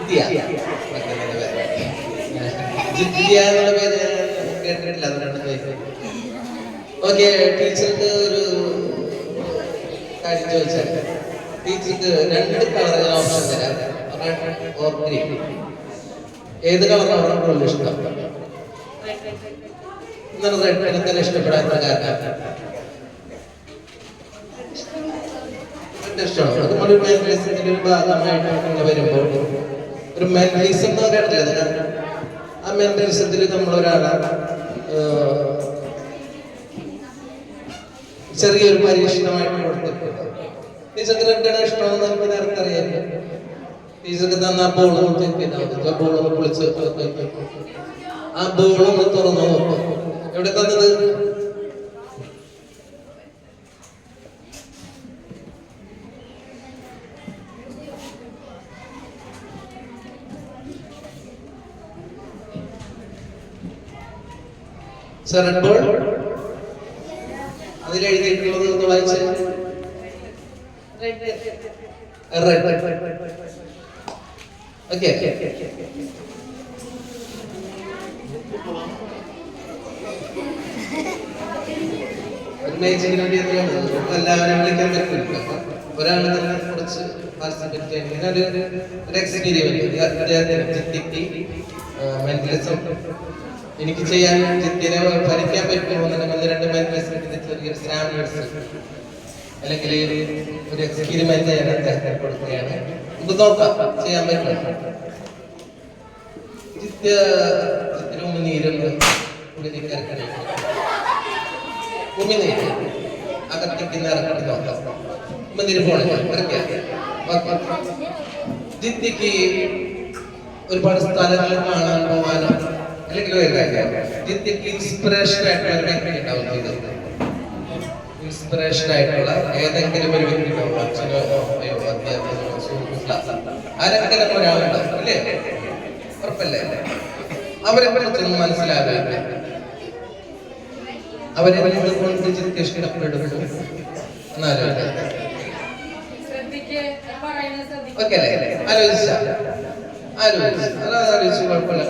ജിത്യ ജിത്യ എന്നുള്ള പേര് കേട്ടിട്ടില്ല, അതുകൊണ്ട് ചോദിക്കും. ഓക്കെ, ടീച്ചർക്ക് ഒരു കാര്യം ചോദിച്ചാൽ ടീച്ചർക്ക് 2 കളർ ഓപ്ഷൻ തരാം, റെഡ് ഓർ ഗ്രീൻ. ഏത് കളറാണ് കൂടുതൽ ഇഷ്ടം? എന്താണ് റെഡിനെ തന്നെ ഇഷ്ടപ്പെടാത്ത കാരണം? ഇഷ്ടമാണ്. നമ്മളൊരു മെന്റലിസത്തിന്റെ ഒരു ഭാഗമായിട്ട് വരുമ്പോൾ ഒരു മെന്റലിസം എന്ന് പറയുന്നത്, ആ മെന്റലിസത്തിൽ നമ്മളൊരാളെ ചെറിയൊരു പരീക്ഷണമായിട്ട് കൊടുത്തിട്ടുണ്ട്. ടീച്ചർക്ക് റെഡാണ് ഇഷ്ടമെന്ന് നമുക്ക് നേരത്തെ അറിയാം. ടീച്ചർക്ക് തന്ന ആ ബോളൊന്ന് ചെക്ക് ചെയ്താൽ മതി. ബോളൊന്ന് പൊളിച്ച് ആ ബോളൊന്ന് തുറന്നു നോക്കും. എവിടെ തന്നത്? Red ball. അതിലെഴുതിയിട്ടുള്ളത് ഒന്ന് വായിച്ച്. ഓക്കെ, ഒരു മേച്ചിന് വേണ്ടി എല്ലാവരും വിളിക്കാൻ പറ്റില്ല. ഒരാൾ തന്നെ കുറച്ച് പാർട്ടിസിപ്പേറ്റ് ചെയ്യാൻ ഇങ്ങനെ ഒരു എക്സ്പീരിയൻസ് മെന്റലിസം എനിക്ക് ചെയ്യാൻ ജിത്തിനെ ഭരിക്കാൻ പറ്റുമോ എന്നുണ്ടെങ്കിൽ 2 മെന്റലിസത്തിന്റെ ചെറിയൊരു സ്റ്റാൻഡേർഡ്സ് അല്ലെങ്കിൽ ഒരു എക്സ്പീരിമെന്റ് ഞാൻ അദ്ദേഹത്തിന് കൊടുക്കുകയാണ്. ഇത് നോക്കാം, ചെയ്യാൻ പറ്റും. ഉമിനീരും ഉമിനീര് അകത്തേക്ക് ഇറക്കി നോക്കാം. ഉമിനീര് ജിത്തിക്ക് ഒരുപാട് സ്ഥലങ്ങൾ കാണാൻ പോകാനോ അല്ലെങ്കിൽ ജിത്തിക്ക് ഇൻസ്പിറേഷൻ ആയിട്ടുള്ള ഒരു വ്യക്തി ഉണ്ടാവും. ഇൻസ്പിറേഷൻ ആയിട്ടുള്ള ഏതെങ്കിലും ഒരു വ്യക്തി ഉണ്ടാവും. അച്ഛനോ അമ്മയോ അധ്യാപകനോ സുഹൃത്തുക്കളോ ആരെങ്കിലും ഒരാളുണ്ടാവും അല്ലേ? ഉറപ്പല്ലേ? അവരെ കുറിച്ചൊന്നും മനസ്സിലാകാതെ അവരെ കൊണ്ട് ജിത്തി ഇഷ്ടപ്പെടും എന്നാലും ഓക്കെ അല്ലേ? ആലോചിച്ചു കുഴപ്പമില്ല.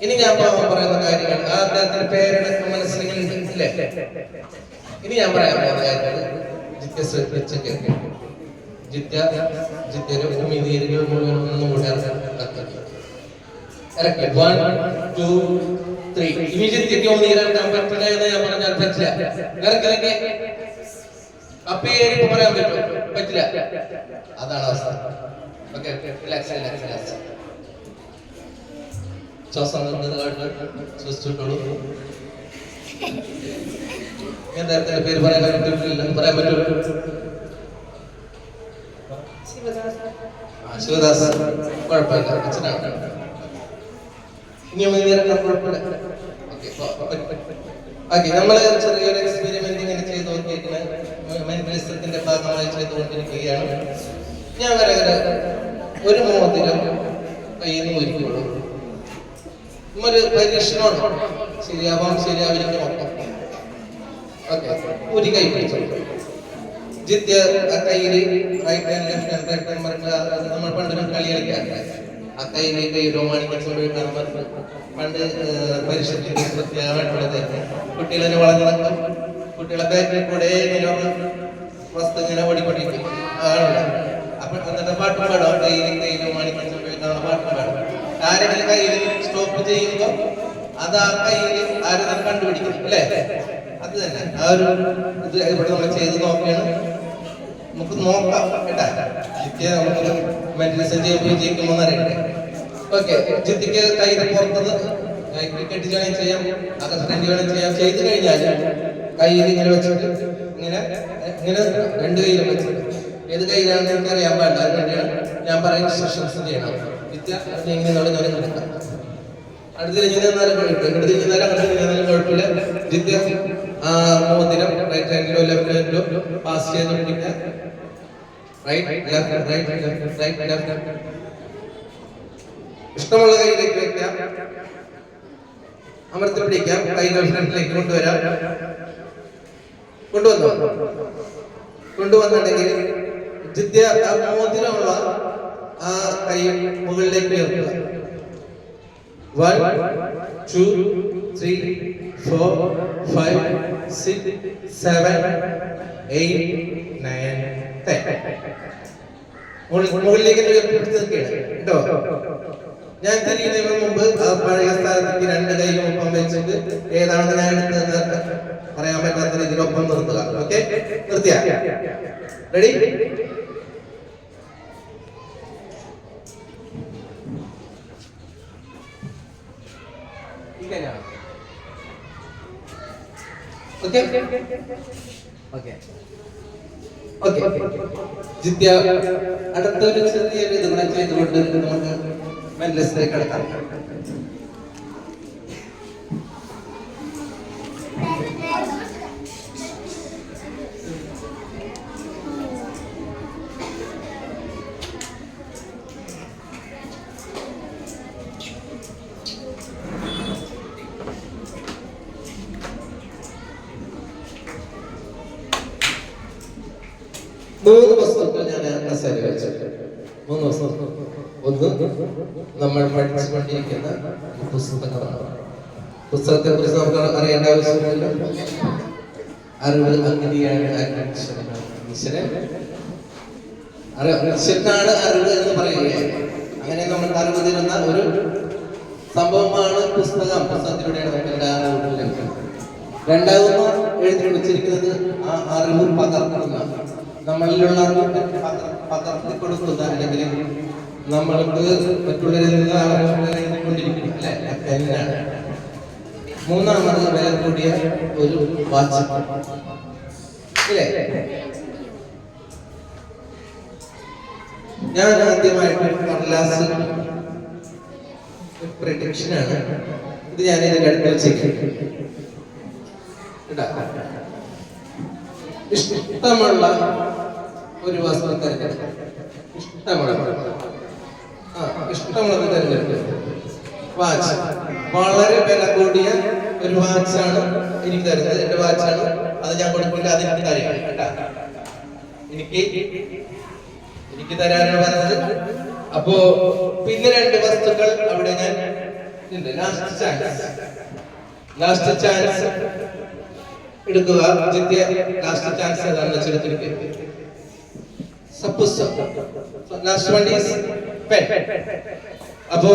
ഇനി ഞാൻ പറയുന്ന കാര്യങ്ങൾ ആ അദ്ദേഹത്തിന്റെ പേരടക്കം മനസ്സിലുണ്ട് അല്ലേ? ഇനി ഞാൻ പറയാൻ പോകുന്ന കാര്യങ്ങൾ ജിത്യ ശ്രദ്ധിച്ച് കേൾക്കും. ജിത്യയുടെ ഉമിനീരുകൾ മുഴുവൻ ഒന്നും കൂടെ ഇറക്കി. 1 2 3. ഇനി ജിത്യക്ക് ഉമിനീരിറക്കാൻ പറ്റില്ല എന്ന് ഞാൻ പറഞ്ഞാൽ പറ്റില്ല. ഇറക്കില്ലെങ്കിൽ അപ്പേരിപ്പോ പറയാൻ പറ്റും, പറ്റില്ല. അതാണ് അവസ്ഥ. Okay, relax. ശ്വാസം ശ്വസിച്ചിട്ടുള്ളൂ. എന്താ പേര് പറയാൻ പറ്റില്ല, പറയാൻ പറ്റുമോ? ശിവദാസ്. കുഴപ്പമില്ല, അച്ഛനാണ്. ഇനി കുഴപ്പമില്ല. ഓക്കെ, നമ്മള് ചെറിയൊരു എക്സ്പെരിമെന്റ് ഇങ്ങനെ ചെയ്ത് നോക്കിയിരിക്കുന്ന മെന്റലിസത്തിന്റെ ഭാഗമായി ചെയ്തുകൊണ്ടിരിക്കുകയാണ്. ഞാൻ ഒരു മോതിരം കയ്യിൽ നിന്ന് ഒരുക്കുള്ളൂ. ഒരു പരീക്ഷണമാണ്. ശരിയാവാം ശരിയാവില്ല. ഓക്കെ, ഒരു കൈ പിടിച്ചു. ജിത്യ ആ കയ്യില് right hand left hand right hand പറഞ്ഞ നമ്മൾ പണ്ടൊരു കളി കളിക്കാറില്ല. ആ കയ്യിലെ കൈയിലോ മാണിക്കൊണ്ട് പണ്ട് പരിഷത്തിന്റെ പ്രത്യേകമായിട്ടുള്ളത്. കുട്ടികളെ വളർന്നിറക്കും. കുട്ടികളെ ബാക്കിൽ കൂടെ ഇങ്ങനെ വസ്തു ഇങ്ങനെ ഓടിക്കൊണ്ടിരിക്കും. അപ്പൊ എന്നിട്ട് പാട്ട് പാടും. കയ്യിലോ മാണിക്കൊണ്ട് പാട്ട് പാടും. ആരെങ്കിലും കയ്യിൽ സ്റ്റോപ്പ് ചെയ്യുമ്പോ അത് ആ കയ്യിൽ ആരും കണ്ടുപിടിക്കും അല്ലേ? അത് തന്നെ ആ ഒരു ഇത് ഇവിടെ നമ്മൾ ചെയ്ത് നോക്കുകയാണ്. നമുക്ക് നോക്കാം കേട്ടാ. ജിത്യ നമുക്ക് മെന്റലിസം ചെയ്യുമ്പോൾ വിജയിക്കുമോന്ന് അറിയട്ടെ. ഓക്കെ, ജിത്തിക്ക് കയ്യിൽ പുറത്തത് ക്രിക്കറ്റ് വേണം ചെയ്യാം, അകസ്റ്റന്റ് വേണം ചെയ്യാം. ചെയ്ത് കഴിഞ്ഞാൽ കയ്യിൽ ഇങ്ങനെ വെച്ചിട്ട് ഇങ്ങനെ 2 കയ്യിലും വെച്ചിട്ട് ഏത് കയ്യിലാണെന്ന് എനിക്ക് അറിയാൻ പാടില്ല. അതുകൊണ്ടാണ് ഞാൻ പറയുന്ന ഇൻസ്ട്രക്ഷൻസ് ചെയ്യണം. ഇങ്ങനെ അടുത്ത് കഴിഞ്ഞാലും കുഴപ്പമില്ല. ജിത്യ മോതിരം റൈറ്റ് ഹാൻഡിലോ ലെഫ്റ്റ് ഹാൻഡിലോ പാസ് ചെയ്ത് പിടിക്കുക. ഇഷ്ടമുള്ള കൈയിലേക്ക് വെക്കാം, അമർത്തി പിടിക്കാം. കൈ ഫ്രണ്ടിലേക്ക് കൊണ്ടുവരാം. കൊണ്ടുവന്നിട്ടുണ്ടെങ്കിൽ ജിത്യ മോതിരമുള്ള ആ കൈ മുകളിലേക്ക് ഉയർത്തുക. 1 2 3 4 5 6 7 8 9 10. മുകളിലേക്ക് ഉയർത്തിപ്പിടിച്ച് നിൽക്കുകയാണ് കേട്ടോ. ഞാൻ തിരിയുന്നതിന് മുമ്പ് ആ പഴയ സ്ഥാനത്തേക്ക് 2 കൈയും ഒപ്പം വെച്ചിട്ട് ഏതാണെന്ന് ഞാൻ എടുത്തതെന്ന് പറയാൻ പറ്റാത്ത രീതിയിൽ ഒപ്പം നിർത്തുക. ഓക്കെ, നിർത്തിയ റെഡി? അടുത്തൊരു ചെറിയൊരു ഇത് കൂടെ ചെയ്തുകൊണ്ട് നമുക്ക് മെന്റലിസ്റ്റിലേക്ക് കടക്കാം. മൂന്ന് വസ്തുക്കൾ ഞാൻ കസേര വെച്ചിട്ടുണ്ട്. 3 വസ്തുക്കൾ. ഒന്ന്, നമ്മൾ പഠിച്ചുകൊണ്ടിരിക്കുന്ന പുസ്തകമാണ്. പുസ്തകത്തെ കുറിച്ച് നമുക്ക് അറിയേണ്ട ആവശ്യമില്ല. അറിവ് അഗ്നിയാണ്. മനുഷ്യനാണ് അറിവ് എന്ന് പറയുകയാണ്. അങ്ങനെ നമ്മൾ അറിവ് തരുന്ന ഒരു സംഭവമാണ് പുസ്തകം. പുസ്തകത്തിലൂടെയാണ് നമുക്ക് എല്ലാ അറിവും ലഭിക്കുന്നത്. രണ്ടാമത് എഴുതി വെച്ചിരിക്കുന്നത് ആ അറിവ് പകർത്തുന്ന, നമ്മളിലുള്ള പകർത്തി കൊടുക്കുന്ന, അല്ലെങ്കിൽ നമ്മൾക്ക് മറ്റുള്ളവരിൽ നിന്ന് കൊണ്ടിരിക്കുന്നു എന്നാണ്. മൂന്നാമത് വില കൂടിയ ഒരു വാച്ച് ഇല്ലേ? ഞാൻ ആദ്യമായിട്ട് കടലാസ് പ്രഡിക്ഷനാണ് ഇത് ഞാൻ ഇതിന്റെ അടുത്ത് വെച്ചേക്കും. ഇഷ്ടമുള്ള ഒരു വസ്തു തിരഞ്ഞെടുക്കും. ഇഷ്ടമുള്ളത് തിരഞ്ഞെടുക്കും. വാച്ച് വളരെ വില കൂടിയ ഒരു വാച്ചാണ് എനിക്ക് തരുന്നത്. എന്റെ വാച്ചാണ്, അത് ഞാൻ കൊടുക്കില്ല. അതെനിക്ക് തരാണ് കേട്ടാ. എനിക്ക് തരാനാണ് പറഞ്ഞത്. അപ്പോ പിന്നെ 2 വസ്തുക്കൾ അവിടെ ഞാൻ ലാസ്റ്റ് ചാൻസ് എടുക്കുക. ലാസ്റ്റ് ചാൻസ് ഏതാണെന്ന് വെച്ചെടുത്തിരിക്കുക. Suppose last one is pen. അപ്പോ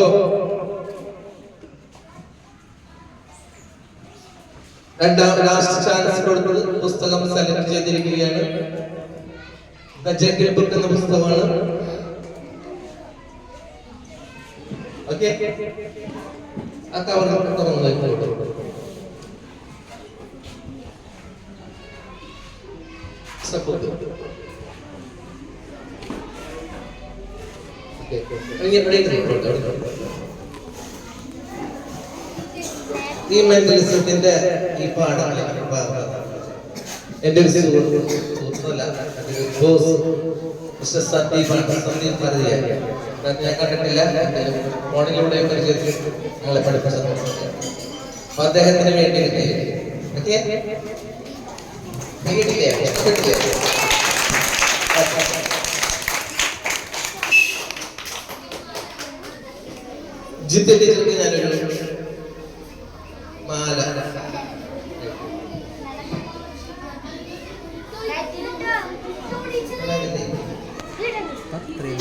ലാസ്റ്റ് ചാൻസ് കൊടുത്തത് പുസ്തകം സെലക്ട് ചെയ്തിരിക്കുകയാണ്. ദ ജംഗിൾ ബുക്ക് എന്ന പുസ്തകമാണ്. ഓക്കെ, ആ കവർ തുറന്നു. ഈ മെന്റലിസത്തിന്റെ ഈ പാഠങ്ങൾ എന്റെ ഒരു സുഹൃത്തല്ല, സന്ദീപ് ഭാരതിയാണ്. ഞാൻ കണ്ടിട്ടില്ല, ഫോണിലൂടെ പരിചയത്തിൽ ഞങ്ങളെ പഠിപ്പിച്ചത്. അപ്പൊ അദ്ദേഹത്തിന് വേണ്ടി ജിത്തെ ടീച്ചർക്ക് ഞാനൊരു മാല Katrin.